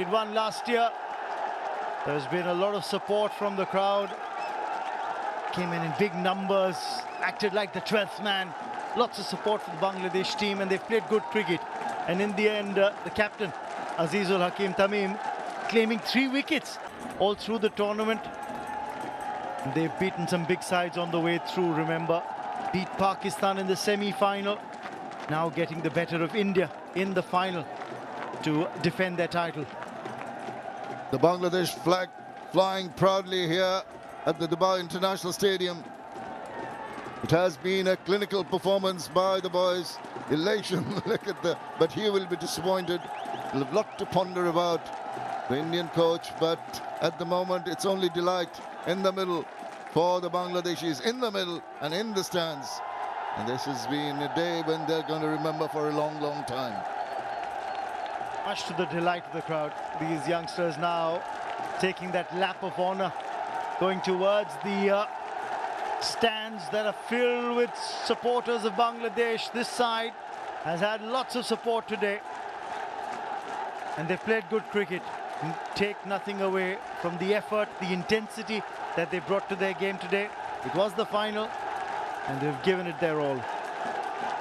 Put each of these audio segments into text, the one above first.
They'd won last year. There's been a lot of support from the crowd. Came in big numbers, acted like the 12th man. Lots of support for the Bangladesh team, and they've played good cricket. And in the end, the captain, Azizul Hakim Tamim, claiming 3 wickets all through the tournament. They've beaten some big sides on the way through, remember. Beat Pakistan in the semi-final. Now getting the better of India in the final to defend their title. The Bangladesh flag flying proudly here at the Dubai International Stadium. It has been a clinical performance by the boys. Elation, look at but he will be disappointed. He'll have a lot to ponder about, the Indian coach, but at the moment it's only delight in the middle for the Bangladeshis, in the middle and in the stands. And this has been a day when they're going to remember for a long, long time. Much to the delight of the crowd, these youngsters now taking that lap of honor, going towards the stands that are filled with supporters of Bangladesh. This side has had lots of support today, and they've played good cricket. Take nothing away from the effort, the intensity that they brought to their game today. It was the final, and they've given it their all.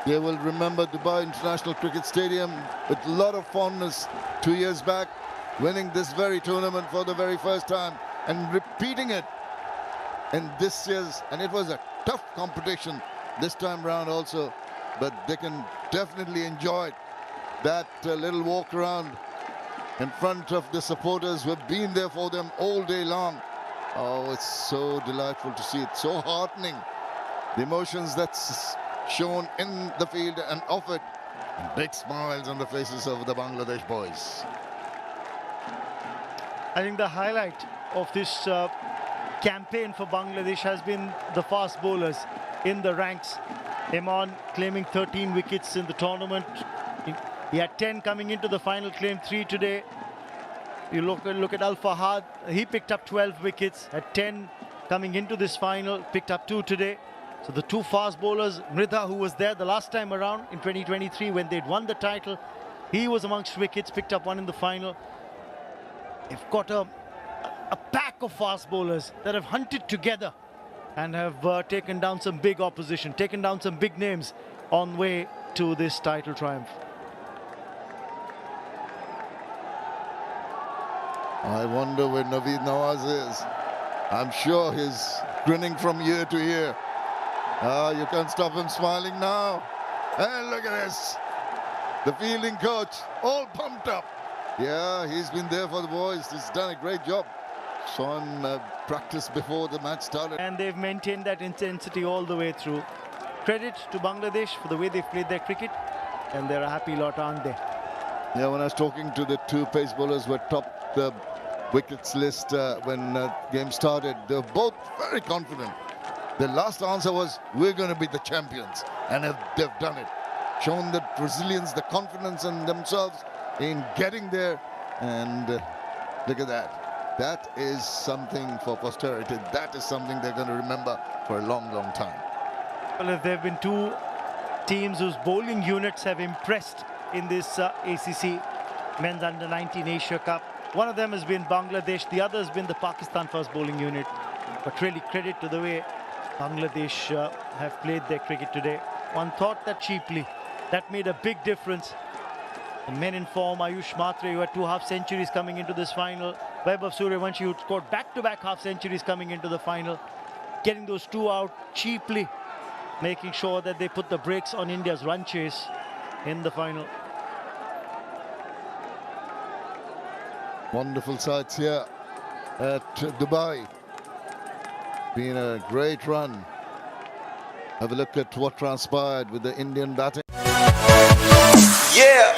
They will remember Dubai International Cricket Stadium with a lot of fondness 2 years back, winning this very tournament for the very first time and repeating it in this year's, and it was a tough competition this time round also, but they can definitely enjoy that little walk around in front of the supporters who have been there for them all day long. Oh, it's so delightful to see it, so heartening. The emotions that's shown in the field and off it, and big smiles on the faces of the Bangladesh boys. I think the highlight of this campaign for Bangladesh has been the fast bowlers in the ranks. Imran claiming 13 wickets in the tournament. He had 10 coming into the final, claimed 3 today. You look at Al Fahad, he picked up 12 wickets, had 10 coming into this final, picked up 2 today. So the 2 fast bowlers, Mridha, who was there the last time around in 2023 when they'd won the title, he was amongst wickets, picked up 1 in the final. They've got a pack of fast bowlers that have hunted together and have taken down some big opposition, taken down some big names on way to this title triumph. I wonder where Naveed Nawaz is. I'm sure he's grinning from ear to ear. You can't stop him smiling now. And look at this. The fielding coach, all pumped up. Yeah, he's been there for the boys. He's done a great job. Saw him practice before the match started. And they've maintained that intensity all the way through. Credit to Bangladesh for the way they've played their cricket. And they're a happy lot, aren't they? Yeah, when I was talking to the 2 pace bowlers who had topped the wickets list when game started, they were both very confident. The last answer was, we're going to be the champions. And they've done it. Shown the resilience, the confidence in themselves in getting there. And look at that. That is something for posterity. That is something they're going to remember for a long, long time. Well, if there have been 2 teams whose bowling units have impressed in this ACC Men's Under-19 Asia Cup, one of them has been Bangladesh, the other has been the Pakistan fast bowling unit. But really credit to the way Bangladesh have played their cricket today. One thought that cheaply, that made a big difference. The men in form, Ayush Matre, who had 2 half-centuries coming into this final. Vaibhav Suryavanshi, who scored back-to-back half-centuries coming into the final. Getting those 2 out cheaply, making sure that they put the brakes on India's run chase in the final. Wonderful sights here at Dubai. Been a great run. Have a look at what transpired with the Indian batting. Yeah.